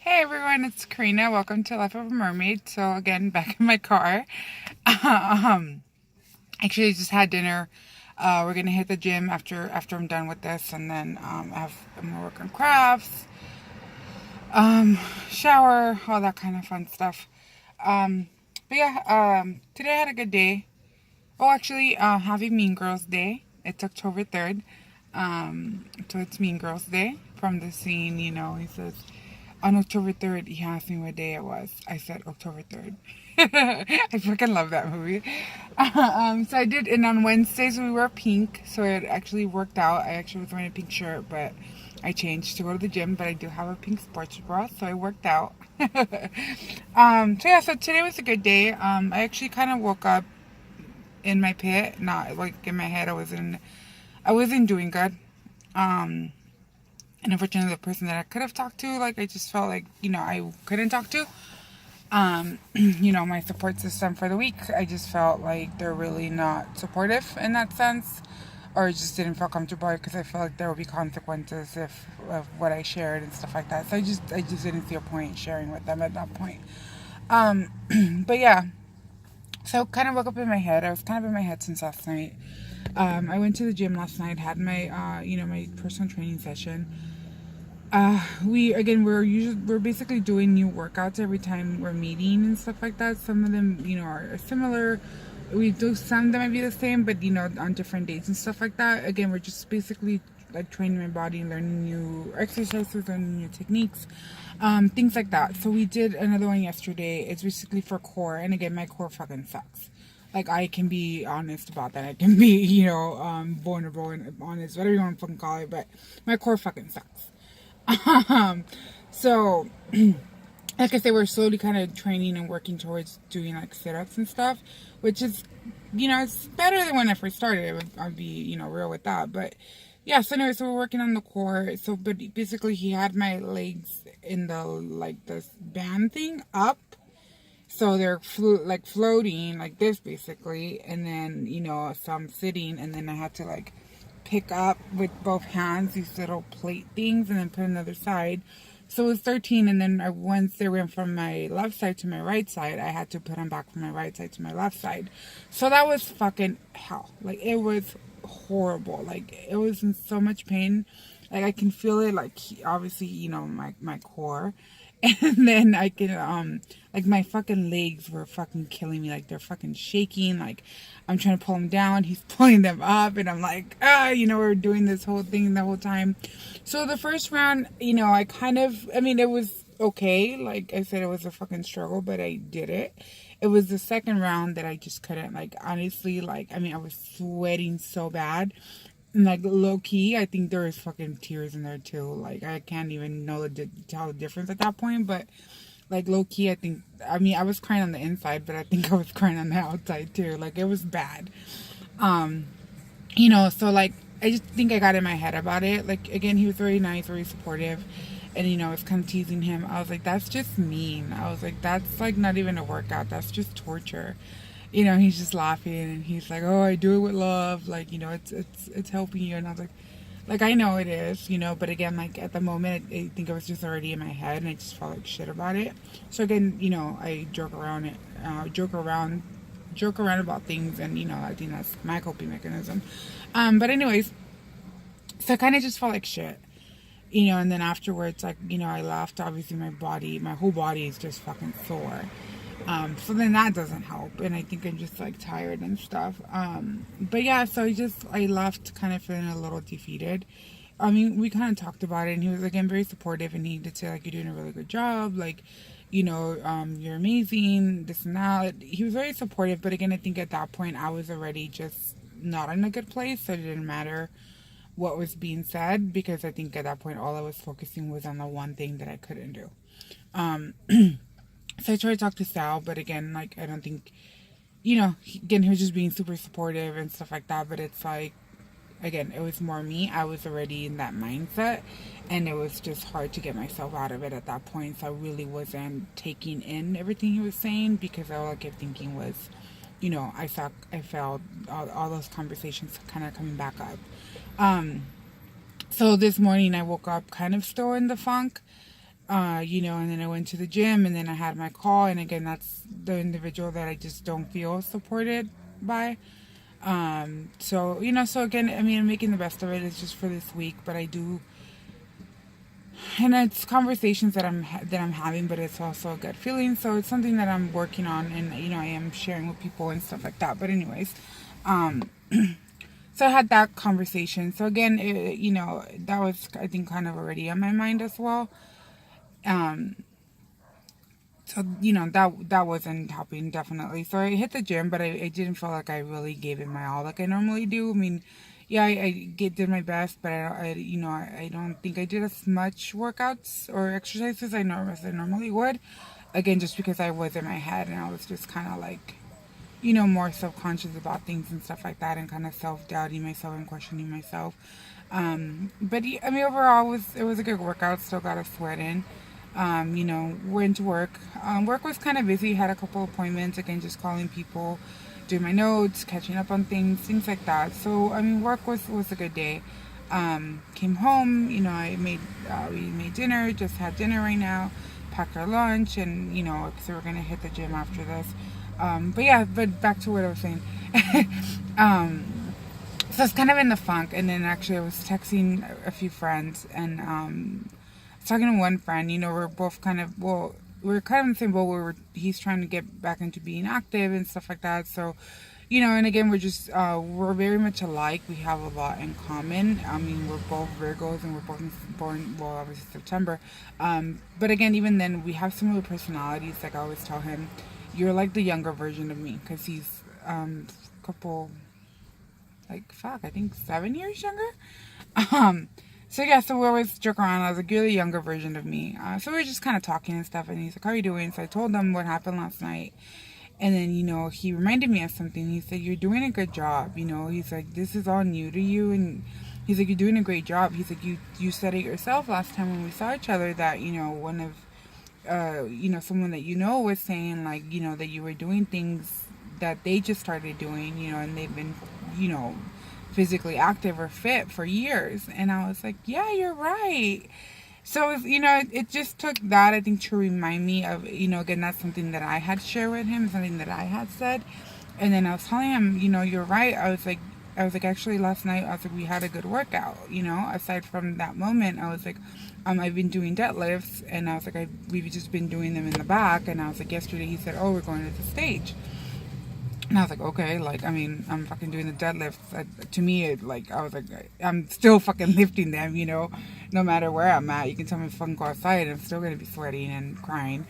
Hey everyone, it's Karina. Welcome to Life of a Mermaid. So again, back in my car. um, actually, just had dinner. We're gonna hit the gym after I'm done with this, and then I'm gonna work on crafts, shower, all that kind of fun stuff. Um, but yeah, today I had a good day. Oh, actually, happy Mean Girls Day. It's October 3rd. So it's Mean Girls Day from the scene. He says on October 3rd, he asked me what day it was. I said October 3rd. I fucking love that movie. So I did, and on Wednesdays we wear pink, so it actually worked out. I actually was wearing a pink shirt, but I changed to go to the gym, but I do have a pink sports bra, so it worked out. So today was a good day. I actually kind of woke up in my pit, not like in my head. I wasn't doing good. And unfortunately, the person that I could have talked to, like, I just felt like, I couldn't talk to. My support system for the week, I just felt like they're really not supportive in that sense, or just didn't feel comfortable because I felt like there would be consequences if of what I shared and stuff like that. So I just didn't see a point sharing with them at that point. Um, but yeah, so kind of woke up in my head. I was kind of in my head since last night. I went to the gym last night, had my, my personal training session. We're basically doing new workouts every time we're meeting and stuff like that. Some of them, are similar. We do some that might be the same, but on different dates and stuff like that. Again, we're just basically like training my body and learning new exercises and new techniques, things like that. So we did another one yesterday. It's basically for core, and again, my core fucking sucks. Like, I can be honest about that. I can be, vulnerable and honest, whatever you want to fucking call it. But my core fucking sucks. Um, so, like I said, we're slowly kind of training and working towards doing like sit-ups and stuff, which is, it's better than when I first started. I'll be, real with that. But yeah, so anyway, so we're working on the core. So, but basically, he had my legs in the like this band thing up. So they're floating like this basically, and then so I'm sitting, and then I had to like pick up with both hands these little plate things, and then put another side. So it was 13, and then once they went from my left side to my right side, I had to put them back from my right side to my left side. So that was fucking hell. Like, it was horrible. Like, it was in so much pain. Like, I can feel it. Like, obviously, my core. And then I can, like, my fucking legs were fucking killing me. Like, they're fucking shaking. Like, I'm trying to pull them down. He's pulling them up. And I'm like, we're doing this whole thing the whole time. So the first round, it was okay. Like I said, it was a fucking struggle, but I did it. It was the second round that I just couldn't, like, honestly, like, I was sweating so bad. And, like, low key, I think there was fucking tears in there too. Like, I can't even tell the difference at that point. But, like, low key, I was crying on the inside, but I think I was crying on the outside too. Like, it was bad. Um, so, like, I just think I got in my head about it. Like, again, he was very nice, very supportive. And, I was kind of teasing him. I was like, that's just mean. I was like, that's, like, not even a workout. That's just torture. He's just laughing, and he's like, oh, I do it with love. Like, it's helping you. And I was like, I know it is, but again, like, at the moment, I think I was just already in my head, and I just felt like shit about it. So again, I joke around about things, and, I think that's my coping mechanism. But anyways, so I kind of just felt like shit. And then afterwards, like, I laughed. Obviously, my whole body is just fucking sore. So then that doesn't help, and I think I'm just like tired and stuff. But yeah, so I left kind of feeling a little defeated. We kind of talked about it, and he was again very supportive, and he did say like, you're doing a really good job, like, you're amazing, this and that. He was very supportive, but again, I think at that point I was already just not in a good place, so it didn't matter what was being said, because I think at that point all I was focusing was on the one thing that I couldn't do. Um, So I tried to talk to Sal, but again, like, I don't think, again, he was just being super supportive and stuff like that. But it's like, again, it was more me. I was already in that mindset, and it was just hard to get myself out of it at that point. So I really wasn't taking in everything he was saying, because all I kept thinking was, I felt all those conversations kind of coming back up. So this morning I woke up kind of still in the funk. And then I went to the gym, and then I had my call, and again, that's the individual that I just don't feel supported by. So again, I mean, I'm making the best of it. It's just for this week, but I do, and it's conversations that I'm having, but it's also a good feeling. So it's something that I'm working on, and I am sharing with people and stuff like that. But anyways, so I had that conversation. So again, that was, I think, kind of already on my mind as well. So that wasn't helping, definitely. So I hit the gym, but I didn't feel like I really gave it my all like I normally do. I mean, yeah, did my best, but I don't think I did as much workouts or exercises as I normally would. Again, just because I was in my head and I was just kind of like, more self-conscious about things and stuff like that, and kind of self-doubting myself and questioning myself. But I mean, overall, it was a good workout. Still got a sweat in. Went to work. Work was kind of busy. Had a couple appointments. Again, just calling people, doing my notes, catching up on things like that. So I mean, work was a good day. Came home. We made dinner. Just had dinner right now. Packed our lunch, and so we're gonna hit the gym after this. But back to what I was saying. So I was kind of in the funk, and then actually I was texting a few friends, and talking to one friend. We're both we're kind of in the same boat where he's trying to get back into being active and stuff like that. So, and again, we're very much alike. We have a lot in common. I mean, we're both Virgos, and we're both born, well, obviously September. But again, even then, we have similar personalities. Like I always tell him, you're like the younger version of me, because he's a couple, I think 7 years younger. So we always joke around. I was like, you're the younger version of me. So we were just kind of talking and stuff, and he's like, how are you doing? So I told him what happened last night. And then, he reminded me of something. He said, you're doing a good job. He's like, this is all new to you. And he's like, you're doing a great job. He's like, you said it yourself last time when we saw each other that, one of, someone that was saying, like, that you were doing things that they just started doing, and they've been, physically active or fit for years. And I was like, yeah, you're right. So it just took that, I think, to remind me of, again, that's something that I had shared with him, something that I had said. And then I was telling him, you're right. I was like, actually last night, I was like, we had a good workout, aside from that moment. I was like, I've been doing deadlifts, and I was like, we've just been doing them in the back. And I was like, yesterday he said, oh, we're going to the stage. And I was like, okay, like, I mean, I'm fucking doing the deadlifts. To me, I was like, I'm still fucking lifting them, no matter where I'm at. You can tell me to fucking go outside, and I'm still going to be sweating and crying,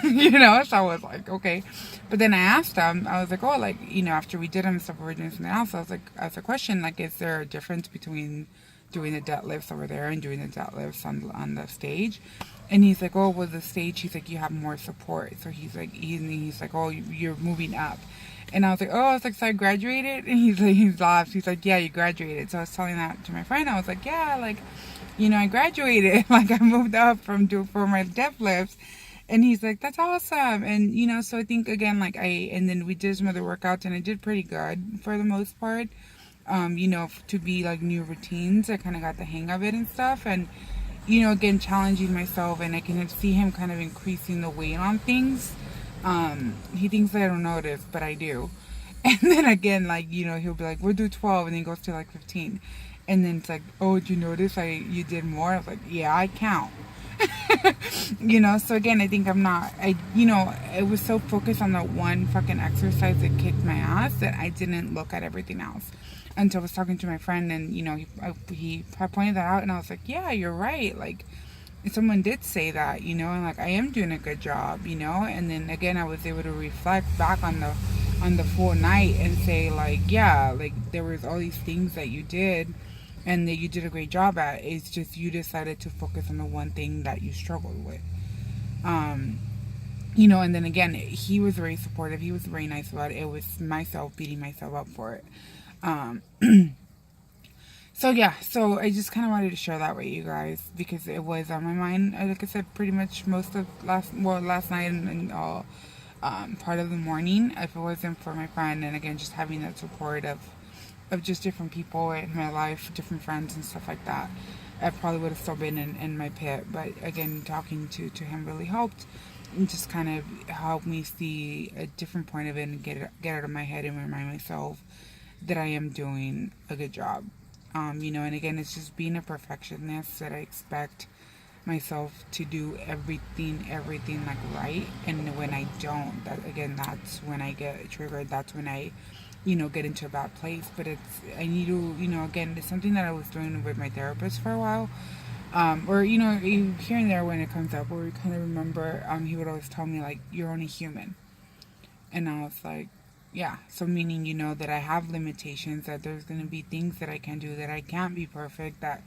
So I was like, okay. But then I asked him, I was like, oh, like, after we did them and stuff, we were doing something else. I was like, I asked a question, like, is there a difference between doing the deadlifts over there and doing the deadlifts on the stage? And he's like, oh, well, the stage, he's like, you have more support. So he's like, oh, you're moving up. And I was like, oh, so I graduated? And he laughed. He's like, yeah, you graduated. So I was telling that to my friend. I was like, yeah, like, I graduated. Like, I moved up for my deadlifts. And he's like, that's awesome. And, so I think, again, and then we did some other workouts, and I did pretty good for the most part. To be like new routines, I kind of got the hang of it and stuff. And, again, challenging myself, and I can see him kind of increasing the weight on things. He thinks that I don't notice, but I do. And then again, he'll be like, we'll do 12, and then he goes to 15. And then it's like, oh, did you notice you did more? I was like, yeah, I count. So again, I think I was so focused on that one fucking exercise that kicked my ass that I didn't look at everything else. Until I was talking to my friend, and, he pointed that out, and I was like, yeah, you're right. Like, someone did say that, and like, I am doing a good job, and then again, I was able to reflect back on the full night and say, like, yeah, like, there was all these things that you did and that you did a great job at. It's just you decided to focus on the one thing that you struggled with. And then again, he was very supportive. He was very nice about it. It was myself beating myself up for it. So I just kind of wanted to share that with you guys, because it was on my mind, like I said, pretty much most of last night and all part of the morning. If it wasn't for my friend, and again, just having that support of just different people in my life, different friends and stuff like that, I probably would have still been in my pit. But again, talking to him really helped and just kind of helped me see a different point of it and get out of my head and remind myself that I am doing a good job. And again, it's just being a perfectionist that I expect myself to do everything like right. And when I don't, that's when I get triggered. That's when I, get into a bad place. But I need to, again, it's something that I was doing with my therapist for a while. Or, here and there when it comes up, where we kind of remember, he would always tell me, like, you're only human. And I was like, yeah. So meaning, that I have limitations, that there's going to be things that I can do, that I can't be perfect, that,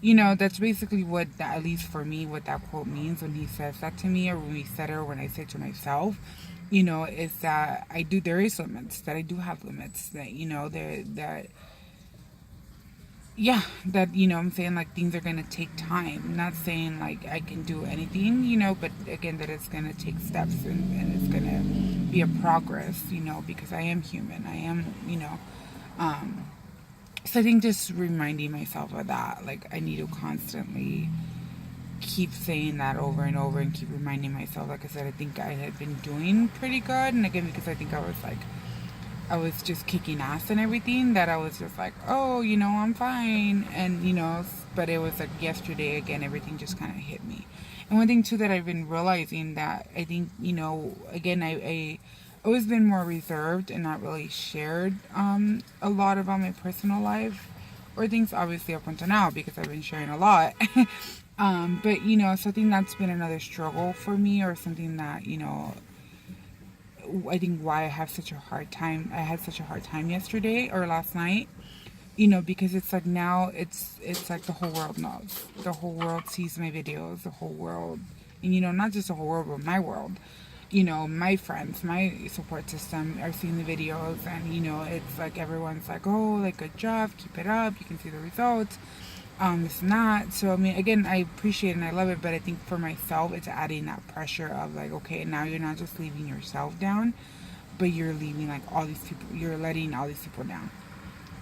that's basically at least for me, what that quote means when he says that to me, or when we said it, or when I say it to myself, is that there is limits, that I do have limits, that, yeah, that, I'm saying, like, things are going to take time. I'm not saying, like, I can do anything, but again, that it's going to take steps, and it's going to be a progress, because I am human. I am, so I think just reminding myself of that, like, I need to constantly keep saying that over and over and keep reminding myself. Like I said, I think I had been doing pretty good, and again, because I think I was just kicking ass and everything, that I was just like, oh, I'm fine. And, but it was like yesterday, again, everything just kind of hit me. And one thing, too, that I've been realizing, that I think, again, I always been more reserved and not really shared a lot about my personal life or things, obviously, up until now, because I've been sharing a lot. But, so I think that's been another struggle for me, or something that, I think why I have such a hard time. I had such a hard time yesterday or last night, because it's like now it's like the whole world knows. The whole world sees my videos, the whole world, and not just the whole world, but my world. My friends, my support system are seeing the videos, and it's like everyone's like, oh, like, good job, keep it up, you can see the results. This and that. So I mean, again, I appreciate it and I love it, but I think for myself, it's adding that pressure of, like, okay, now you're not just leaving yourself down, but you're leaving, like, all these people. You're letting all these people down,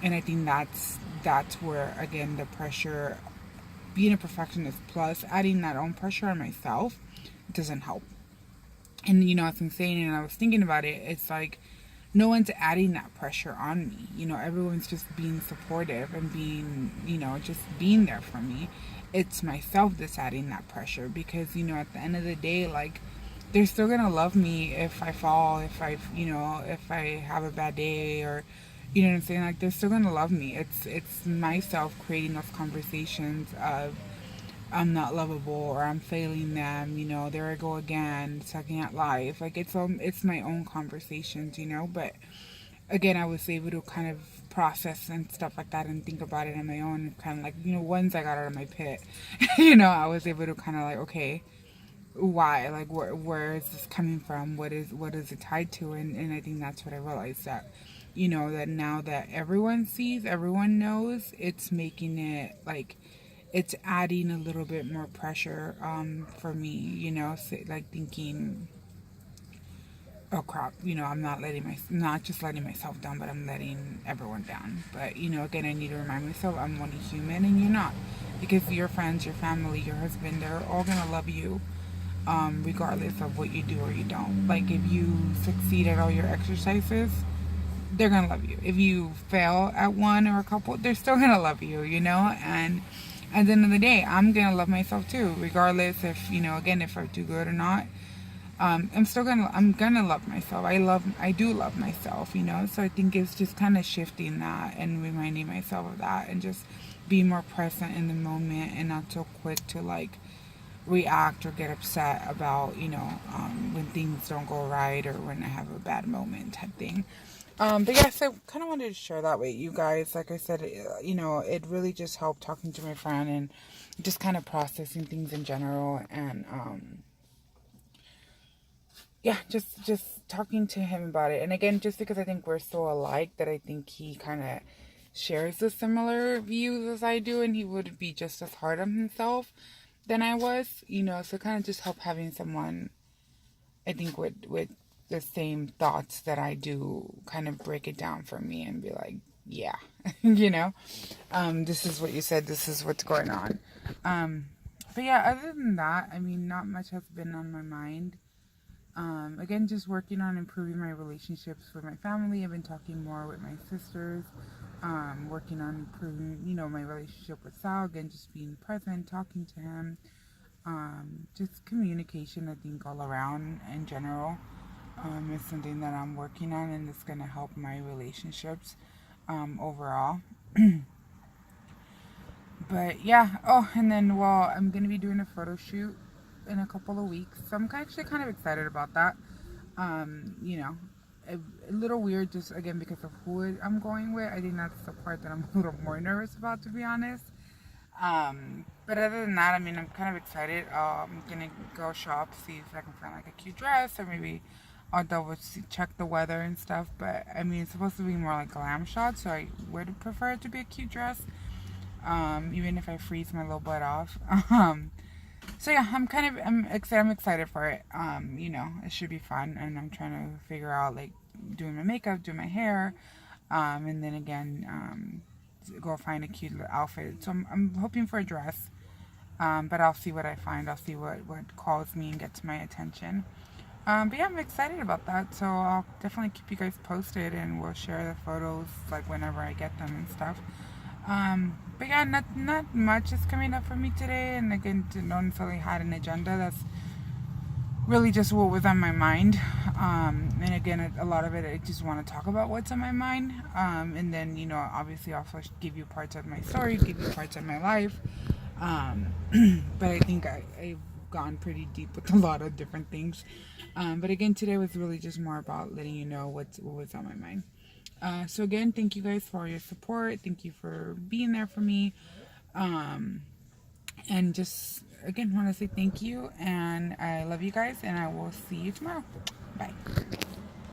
and I think that's where, again, the pressure, being a perfectionist plus adding that own pressure on myself, doesn't help. And as I'm saying, and I was thinking about it, it's like, no one's adding that pressure on me. Everyone's just being supportive and being, just being there for me. It's myself that's adding that pressure, because, at the end of the day, like, they're still gonna love me if I fall, if if I have a bad day, or, what I'm saying? Like, they're still gonna love me. It's myself creating those conversations of, I'm not lovable, or I'm failing them, there I go again, sucking at life. Like, it's my own conversations, but again, I was able to kind of process and stuff like that and think about it on my own, kind of like, once I got out of my pit, I was able to kind of like, okay, why, like, where is this coming from? What is it tied to? And I think that's what I realized, that, that now that everyone sees, everyone knows, it's making it, like, it's adding a little bit more pressure for me, like, thinking, oh crap, I'm not just letting myself down, but I'm letting everyone down. But, again, I need to remind myself, I'm only human and you're not. Because your friends, your family, your husband, they're all gonna love you, regardless of what you do or you don't. Like, if you succeed at all your exercises, they're gonna love you. If you fail at one or a couple, they're still gonna love you, and at the end of the day, I'm gonna love myself too, regardless if, again, if I do good or not. I'm gonna love myself. I do love myself, So I think it's just kind of shifting that and reminding myself of that, and just being more present in the moment, and not so quick to, like, react or get upset about, when things don't go right, or when I have a bad moment type thing. But yes, I kind of wanted to share that with you guys. Like I said, it really just helped talking to my friend and just kind of processing things in general. And, yeah, just talking to him about it. And again, just because I think we're so alike, that I think he kind of shares the similar views as I do, and he would be just as hard on himself than I was, so kind of just help having someone, I think, with the same thoughts that I do, kind of break it down for me and be like, yeah, this is what you said, this is what's going on. But yeah, other than that, I mean, not much has been on my mind. Again, just working on improving my relationships with my family. I've been talking more with my sisters, working on improving, my relationship with Sal. Again, just being present, talking to him, just communication, I think, all around in general, is something that I'm working on, and it's going to help my relationships overall. But yeah, oh, and then, well, I'm going to be doing a photo shoot in a couple of weeks, so I'm actually kind of excited about that. You know, a little weird just again because of who I'm going with. I think that's the part that I'm a little more nervous about, to be honest. But other than that, I mean, I'm kind of excited. I'm gonna go shop, see if I can find like a cute dress, or maybe I'll check the weather and stuff. But I mean, it's supposed to be more like glam shot, so I would prefer it to be a cute dress. Even if I freeze my little butt off. So yeah, I'm excited for it. It should be fun, and I'm trying to figure out like doing my makeup, doing my hair, and then again, go find a cute little outfit. So I'm hoping for a dress, but I'll see what I find. I'll see what calls me and gets my attention. But yeah, I'm excited about that. So I'll definitely keep you guys posted, and we'll share the photos like whenever I get them and stuff. But yeah, not much is coming up for me today, and again, don't necessarily had an agenda. That's really just what was on my mind. And again, a lot of it, I just want to talk about what's on my mind. And then, obviously also give you parts of my story, give you parts of my life. But I think I've gone pretty deep with a lot of different things. But again, today was really just more about letting you know what was on my mind. So again, thank you guys for your support. Thank you for being there for me. And just again want to say thank you, and I love you guys, and I will see you tomorrow. Bye.